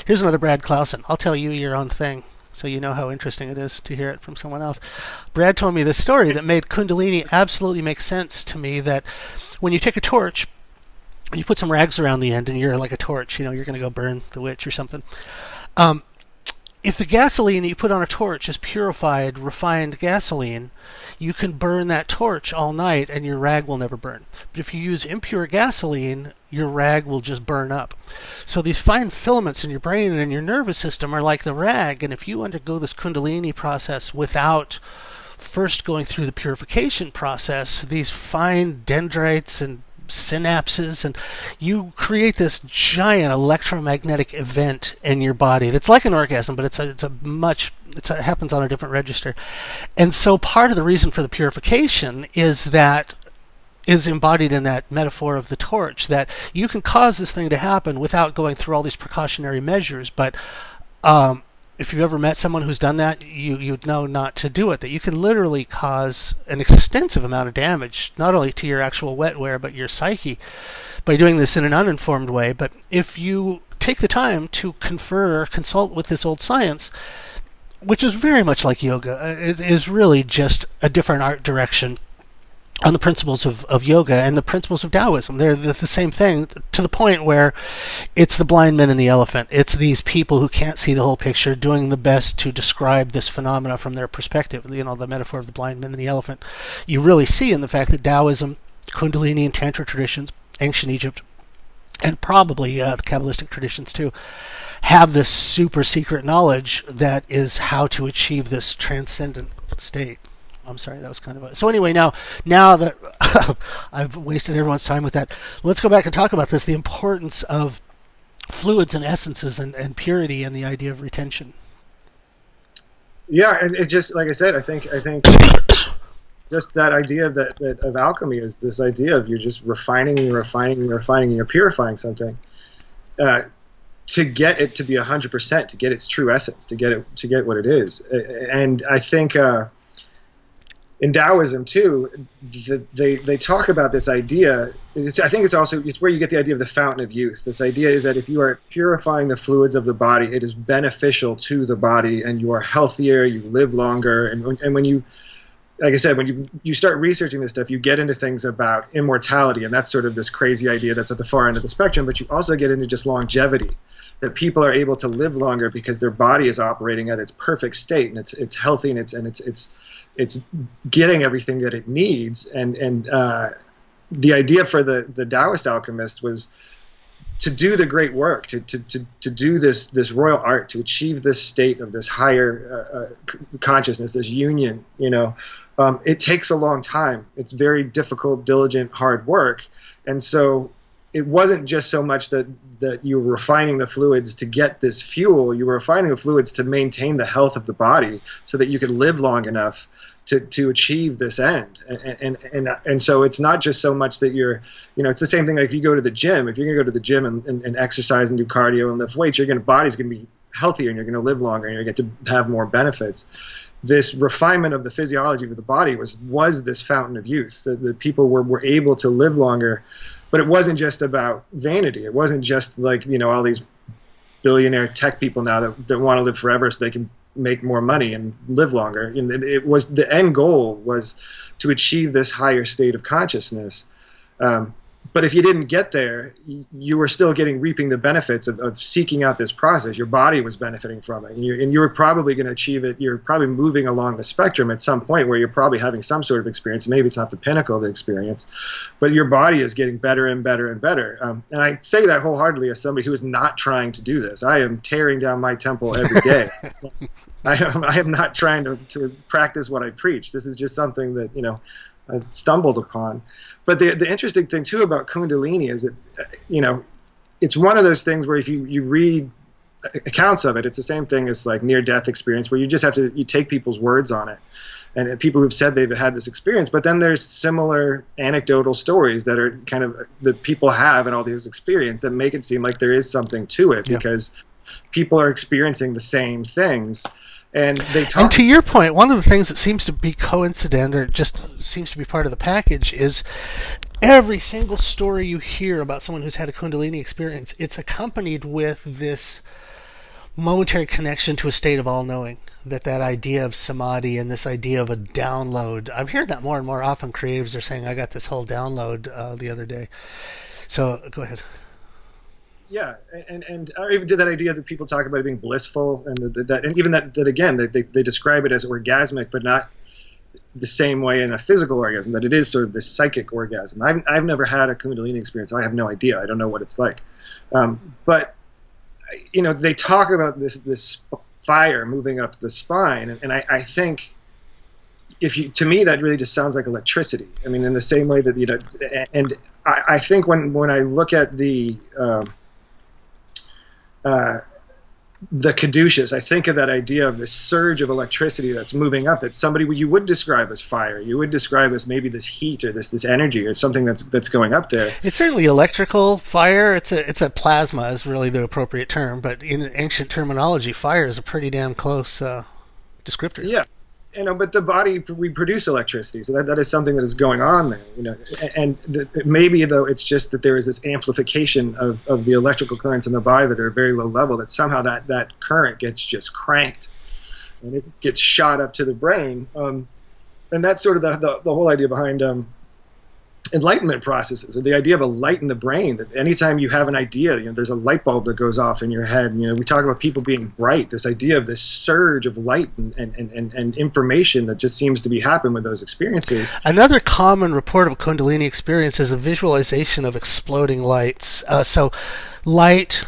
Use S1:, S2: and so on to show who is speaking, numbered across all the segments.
S1: Here's another Brad Clausen. I'll tell you your own thing so you know how interesting it is to hear it from someone else. Brad told me this story that made Kundalini absolutely make sense to me, that when you take a torch, you put some rags around the end and you're like a torch, you're going to go burn the witch or something. If the gasoline that you put on a torch is purified, refined gasoline, you can burn that torch all night and your rag will never burn. But if you use impure gasoline, your rag will just burn up. So these fine filaments in your brain and in your nervous system are like the rag, and if you undergo this Kundalini process without first going through the purification process, these fine dendrites and synapses, and you create this giant electromagnetic event in your body that's like an orgasm, but it happens on a different register. And so part of the reason for the purification is embodied in that metaphor of the torch, that you can cause this thing to happen without going through all these precautionary measures, but if you've ever met someone who's done that, you'd know not to do it, that you can literally cause an extensive amount of damage, not only to your actual wetware, but your psyche, by doing this in an uninformed way. But if you take the time to consult with this old science, which is very much like yoga, it is really just a different art direction on the principles of yoga and the principles of Taoism. They're the same thing, to the point where it's the blind men and the elephant. It's these people who can't see the whole picture doing the best to describe this phenomena from their perspective. The metaphor of the blind men and the elephant you really see in the fact that Taoism, Kundalini and Tantra traditions, ancient Egypt, and probably the Kabbalistic traditions too, have this super secret knowledge that is how to achieve this transcendent state. I'm sorry, that was kind of so anyway, now that I've wasted everyone's time with that, let's go back and talk about this, the importance of fluids and essences and purity and the idea of retention.
S2: Yeah, and it just, like I said, I think just that idea of alchemy is this idea of you're just refining and refining and refining and you're purifying something to get it to be 100%, to get its true essence, to get what it is. And I think in Taoism too, they talk about this idea. I think it's where you get the idea of the fountain of youth. This idea is that if you are purifying the fluids of the body, it is beneficial to the body, and you are healthier, you live longer. And when you, like I said, when you start researching this stuff, you get into things about immortality, and that's sort of this crazy idea that's at the far end of the spectrum. But you also get into just longevity, that people are able to live longer because their body is operating at its perfect state, and it's healthy, and it's getting everything that it needs. And the idea for the Taoist alchemist was to do the great work, to do this royal art, to achieve this state of this higher consciousness, this union. It takes a long time. It's very difficult, diligent, hard work. And so it wasn't just so much that you were refining the fluids to get this fuel. You were refining the fluids to maintain the health of the body so that you could live long enough to achieve this end. And so it's not just so much that you're, it's the same thing like if you go to the gym. If you're going to go to the gym and exercise and do cardio and lift weights, body's going to be healthier, and you're going to live longer, and you're going to get to have more benefits. This refinement of the physiology of the body was this fountain of youth. The people were able to live longer. But it wasn't just about vanity. It wasn't just like, all these billionaire tech people now that want to live forever so they can make more money and live longer. It was, the end goal was to achieve this higher state of consciousness. But if you didn't get there, you were still reaping the benefits of seeking out this process. Your body was benefiting from it, and you were probably going to achieve it. You're probably moving along the spectrum at some point where you're probably having some sort of experience. Maybe it's not the pinnacle of the experience, but your body is getting better and better and better. And I say that wholeheartedly as somebody who is not trying to do this. I am tearing down my temple every day. I am not trying to practice what I preach. This is just something that, I've stumbled upon. But the interesting thing too about Kundalini is that, it's one of those things where if you read accounts of it, it's the same thing as like near-death experience, where you just have you take people's words on it, and people who've said they've had this experience. But then there's similar anecdotal stories that are kind of that people have in all these experiences that make it seem like there is something to it, because people are experiencing the same things. And to
S1: your point, one of the things that seems to be coincident, or just seems to be part of the package, is every single story you hear about someone who's had a Kundalini experience, it's accompanied with this momentary connection to a state of all-knowing. That idea of samadhi and this idea of a download. I'm hearing that more and more often. Creatives are saying, I got this whole download the other day. So go ahead.
S2: Yeah, and or even to that idea that people talk about it being blissful, and and even that again, they describe it as orgasmic, but not the same way in a physical orgasm, that it is sort of this psychic orgasm. I've never had a Kundalini experience, so I have no idea. I don't know what it's like. But, they talk about this fire moving up the spine, and I think to me, that really just sounds like electricity. I mean, in the same way that, and I think when I look at the caduceus, I think of that idea of this surge of electricity that's moving up, that somebody you would describe as fire, you would describe as maybe this heat or this energy or something that's going up there.
S1: It's certainly electrical fire. It's a plasma is really the appropriate term, but in ancient terminology, fire is a pretty damn close descriptor.
S2: Yeah. But the body, we produce electricity, so that is something that is going on there, and maybe though it's just that there is this amplification of the electrical currents in the body that are very low level, that somehow that current gets just cranked and it gets shot up to the brain, and that's sort of the whole idea behind enlightenment processes, or the idea of a light in the brain, that anytime you have an idea, there's a light bulb that goes off in your head. We talk about people being bright, this idea of this surge of light and information that just seems to be happening with those experiences.
S1: Another common report of a Kundalini experience is the visualization of exploding lights. So light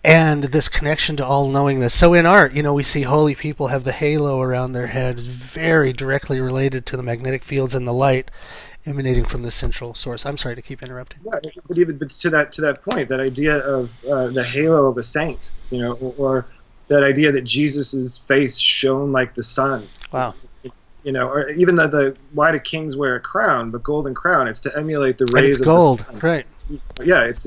S1: and this connection to all-knowingness. So in art, we see holy people have the halo around their heads, very directly related to the magnetic fields and the light emanating from the central source. I'm sorry to keep interrupting.
S2: Yeah, but to that point, that idea of the halo of a saint, or that idea that Jesus's face shone like the sun.
S1: Wow.
S2: Or even why do kings wear a crown, but golden crown? It's to emulate the rays.
S1: And it's
S2: of
S1: gold,
S2: the sun.
S1: Right?
S2: Yeah, it's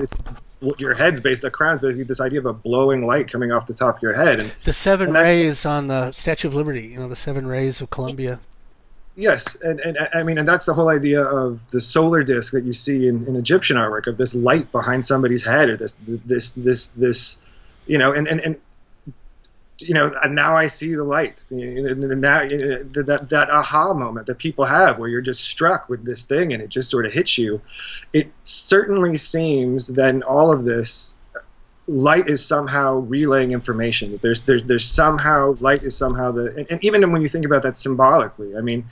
S2: your head's based. The crown's basically this idea of a blowing light coming off the top of your head, and
S1: the seven rays on the Statue of Liberty. The 7 rays of Columbia.
S2: Yes, and I mean, and that's the whole idea of the solar disk that you see in Egyptian artwork, of this light behind somebody's head, or this, and now I see the light. And now that aha moment that people have, where you're just struck with this thing and it just sort of hits you. It certainly seems that in all of this, light is somehow relaying information. There's somehow, light is somehow and even when you think about that symbolically, I mean,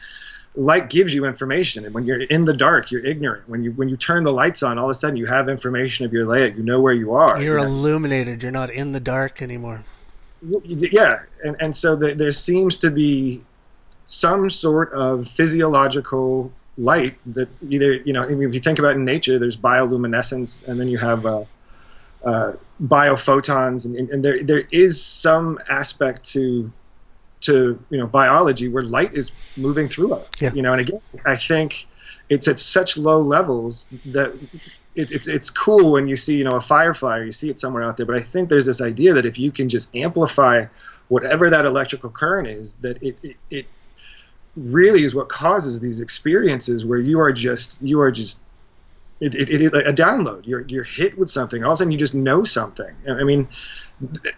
S2: light gives you information, and when you're in the dark, you're ignorant. When you turn the lights on, all of a sudden you have information of your layout. You know where you are.
S1: You're illuminated. You're not in the dark anymore.
S2: Yeah, and so there seems to be some sort of physiological light that either, if you think about in nature, there's bioluminescence, and then you have biophotons, and there is some aspect to biology where light is moving through us.
S1: Yeah.
S2: And again, I think it's at such low levels that it's cool when you see a firefly, or you see it somewhere out there, but I think there's this idea that if you can just amplify whatever that electrical current is, that it really is what causes these experiences where you are just a download. You're hit with something. All of a sudden, you just know something. I mean,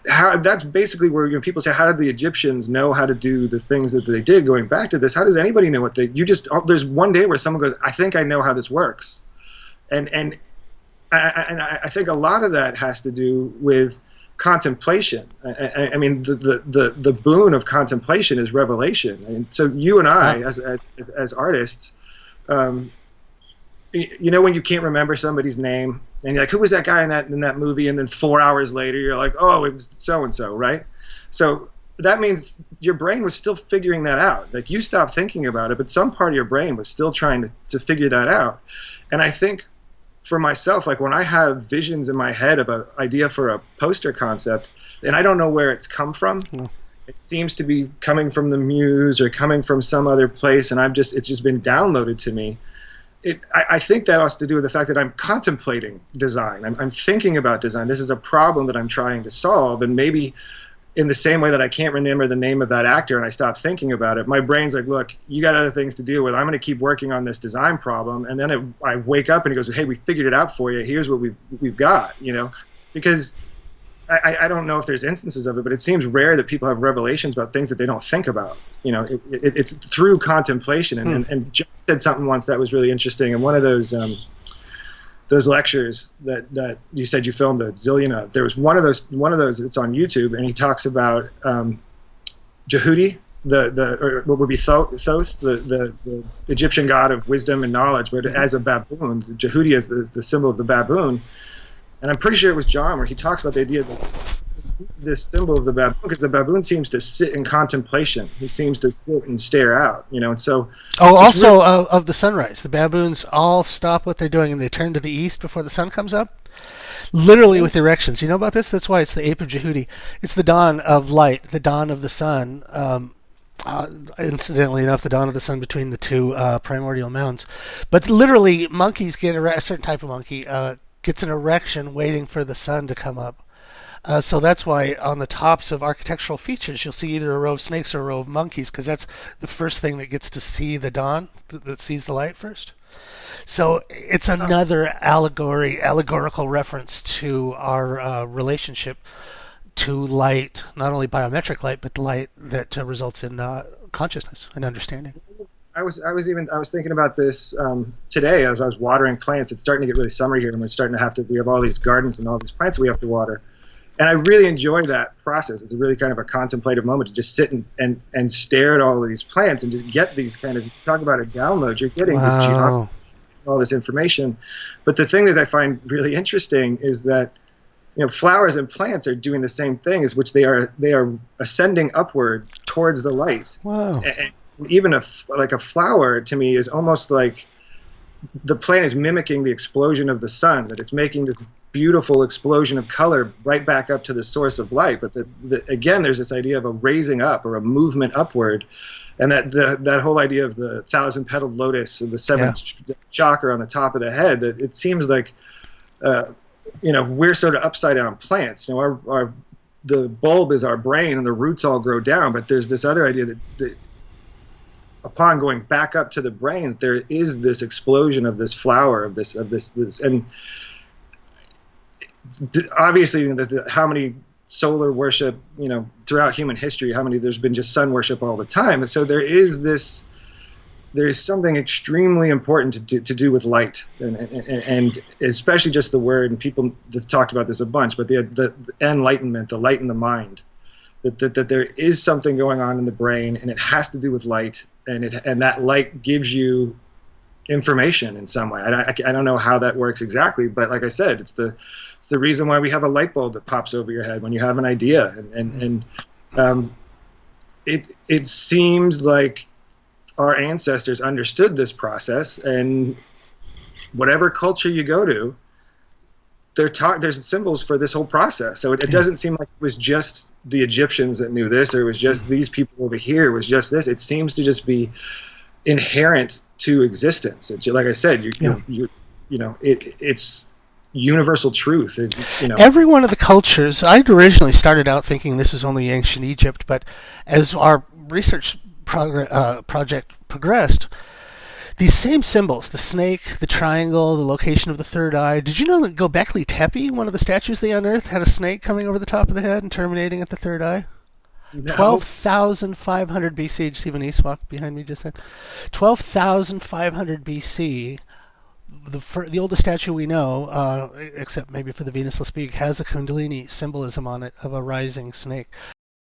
S2: that's basically where people say, how did the Egyptians know how to do the things that they did? Going back to this, how does anybody know what there's one day where someone goes, I think I know how this works, and I think a lot of that has to do with contemplation. I mean, the boon of contemplation is revelation, and so you and I, as artists. When you can't remember somebody's name, and you're like, who was that guy in that movie? And then 4 hours later, you're like, oh, it was so-and-so, right? So that means your brain was still figuring that out. Like, you stopped thinking about it, but some part of your brain was still trying to figure that out. And I think for myself, like when I have visions in my head of an idea for a poster concept, and I don't know where it's come from, it seems to be coming from the muse or coming from some other place, and it's just been downloaded to me. I think that has to do with the fact that I'm contemplating design. I'm thinking about design. This is a problem that I'm trying to solve, and maybe in the same way that I can't remember the name of that actor and I stop thinking about it, my brain's like, look, you got other things to deal with. I'm going to keep working on this design problem, and then I wake up and it goes, hey, we figured it out for you. Here's what we've got, because I don't know if there's instances of it, but it seems rare that people have revelations about things that they don't think about. It's through contemplation. And John said something once that was really interesting. And one of those lectures that you said you filmed a zillion of, there was one of those. It's on YouTube, and he talks about Jehudi, or what would be Thoth, the Egyptian god of wisdom and knowledge, but as a baboon. Jehudi is the symbol of the baboon. And I'm pretty sure it was John where he talks about the idea that this symbol of the baboon, because the baboon seems to sit in contemplation. He seems to sit and stare out, and so.
S1: Oh, also of the sunrise. The baboons all stop what they're doing and they turn to the east before the sun comes up. Literally with erections. You know about this? That's why it's the ape of Jehudi. It's the dawn of light, the dawn of the sun. Incidentally enough, the dawn of the sun between the two primordial mounds. But literally, monkeys get a certain type of monkey gets an erection waiting for the sun to come up. So that's why on the tops of architectural features you'll see either a row of snakes or a row of monkeys, because that's the first thing that gets to see the dawn, that sees the light first. So it's another allegorical reference to our relationship to light, not only biometric light, but the light that results in consciousness and understanding.
S2: I was thinking about this today as I was watering plants. It's starting to get really summer here, and we have all these gardens and all these plants we have to water. And I really enjoy that process. It's a really kind of a contemplative moment to just sit and stare at all of these plants and just get these kind of, talk about a download. You're getting this geography, all this information. But the thing that I find really interesting is that flowers and plants are doing the same thing, is which they are ascending upward towards the light.
S1: Wow.
S2: And even a flower to me is almost like the plant is mimicking the explosion of the sun, that it's making this beautiful explosion of color right back up to the source of light. But again, there's this idea of a raising up or a movement upward, and that whole idea of the 1,000-petaled lotus and the seventh chakra on the top of the head, that it seems like we're sort of upside down plants. The bulb is our brain and the roots all grow down, but there's this other idea that upon going back up to the brain, there is this explosion of this flower, of this, and obviously how many solar worship, throughout human history, there's been just sun worship all the time. And so there is something extremely important to do with light, and especially just the word, and people have talked about this a bunch, but the enlightenment, the light in the mind, that there is something going on in the brain, and it has to do with light, and that light gives you information in some way. I don't know how that works exactly, but like I said, it's the reason why we have a light bulb that pops over your head when you have an idea, and it seems like our ancestors understood this process, and whatever culture you go to, there's symbols for this whole process. So it doesn't seem like it was just the Egyptians that knew this, or it was just these people over here. It was just this. It seems to just be inherent to existence. Like I said, it's universal truth.
S1: Every one of the cultures. I'd originally started out thinking this was only ancient Egypt, but as our research project progressed, these same symbols, the snake, the triangle, the location of the third eye. Did you know that Göbekli Tepe, one of the statues they unearthed, had a snake coming over the top of the head and terminating at the third eye? No. 12,500 BC. Did you see Venice walk behind me just then? 12,500 BC. The oldest statue we know, except maybe for the Venus Lesbique, has a Kundalini symbolism on it of a rising snake.